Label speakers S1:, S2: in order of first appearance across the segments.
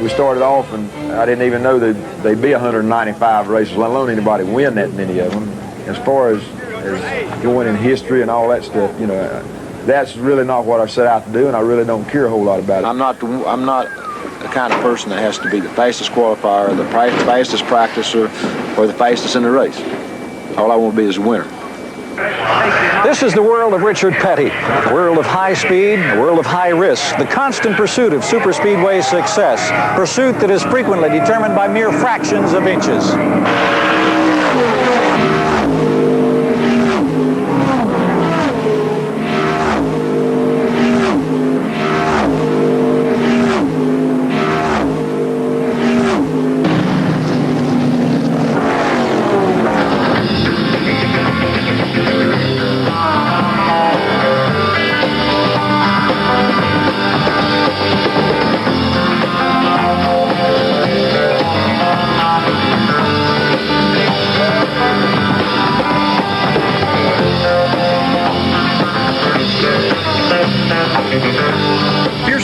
S1: we started off, and I didn't even know that they'd be 195 races, let alone anybody win that many of them. As far as going in history and all that stuff, you know, that's really not what I set out to do, and I really don't care a whole lot about it. I'm not the kind of person that has to be the fastest qualifier, the fastest practicer, or the fastest in the race. All I want to be is a winner.
S2: This is the world of Richard Petty, the world of high speed, the world of high risk, the constant pursuit of superspeedway success, pursuit that is frequently determined by mere fractions of inches.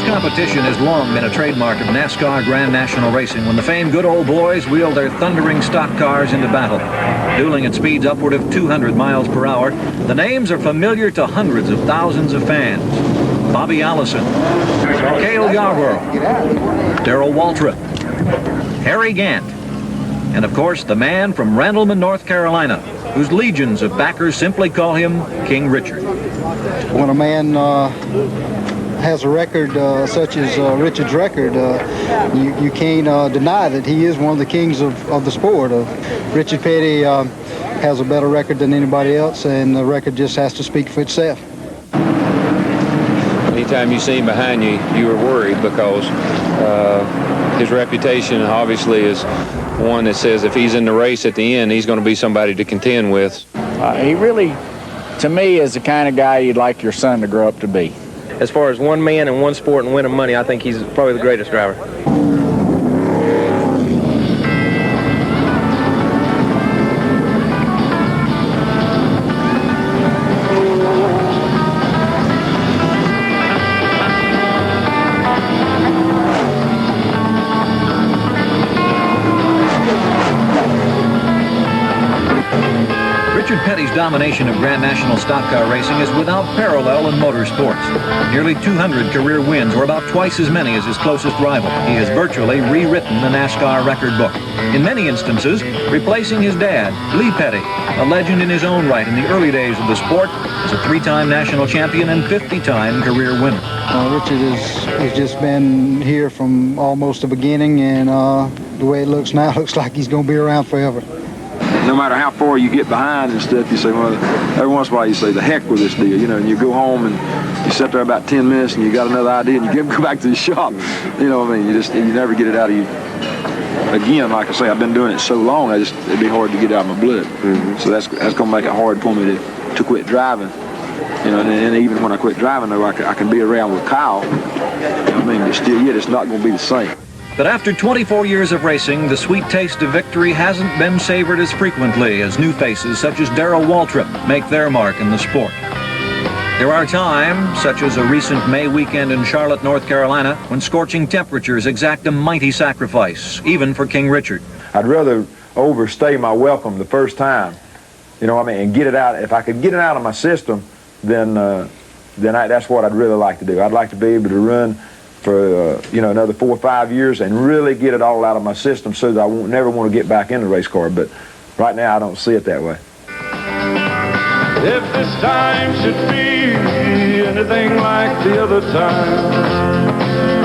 S2: Competition has long been a trademark of NASCAR Grand National Racing when the famed good old boys wheeled their thundering stock cars into battle. Dueling at speeds upward of 200 miles per hour, the names are familiar to hundreds of thousands of fans. Bobby Allison, Cale Yarborough, Darrell Waltrip, Harry Gant, and of course the man from Randleman, North Carolina, whose legions of backers simply call him King Richard.
S3: When a man has a record such as Richard's record, you can't deny that he is one of the kings of the sport. Richard Petty has a better record than anybody else, and the record just has to speak for itself.
S4: Anytime you see him behind you, you are worried because his reputation obviously is one that says if he's in the race at the end, he's going to be somebody to contend with.
S5: He really, to me, is the kind of guy you'd like your son to grow up to be.
S6: As far as one man in one sport and winning money, I think he's probably the greatest driver.
S2: Richard Petty's domination of Grand National stock car racing is without parallel in motorsports. Nearly 200 career wins, or about twice as many as his closest rival. He has virtually rewritten the NASCAR record book, in many instances replacing his dad, Lee Petty, a legend in his own right in the early days of the sport, as a three-time national champion and 50-time career winner.
S3: Richard has just been here from almost the beginning, and the way it looks now, looks like he's going to be around forever.
S1: No matter how far you get behind and stuff, you say, well, every once in a while you say, the heck with this deal, you know, and you go home and you sit there about 10 minutes and you got another idea and you go back to the shop. You know what I mean? You never get it out of you. Again, like I say, I've been doing it so long, it'd be hard to get out of my blood. Mm-hmm. So that's going to make it hard for me to quit driving. You know, and even when I quit driving, though, I can be around with Kyle. You know what I mean? But still, yet it's not going to be the same.
S2: But after 24 years of racing, the sweet taste of victory hasn't been savored as frequently as new faces such as Darrell Waltrip make their mark in the sport. There are times, such as a recent May weekend in Charlotte, North Carolina, when scorching temperatures exact a mighty sacrifice, even for King Richard.
S1: I'd rather overstay my welcome the first time, you know what I mean, and get it out. If I could get it out of my system, then that's what I'd really like to do. I'd like to be able to run for another 4 or 5 years and really get it all out of my system so that I won't never want to get back in the race car. But right now I don't see it that way.
S7: If this time should be anything like the other times,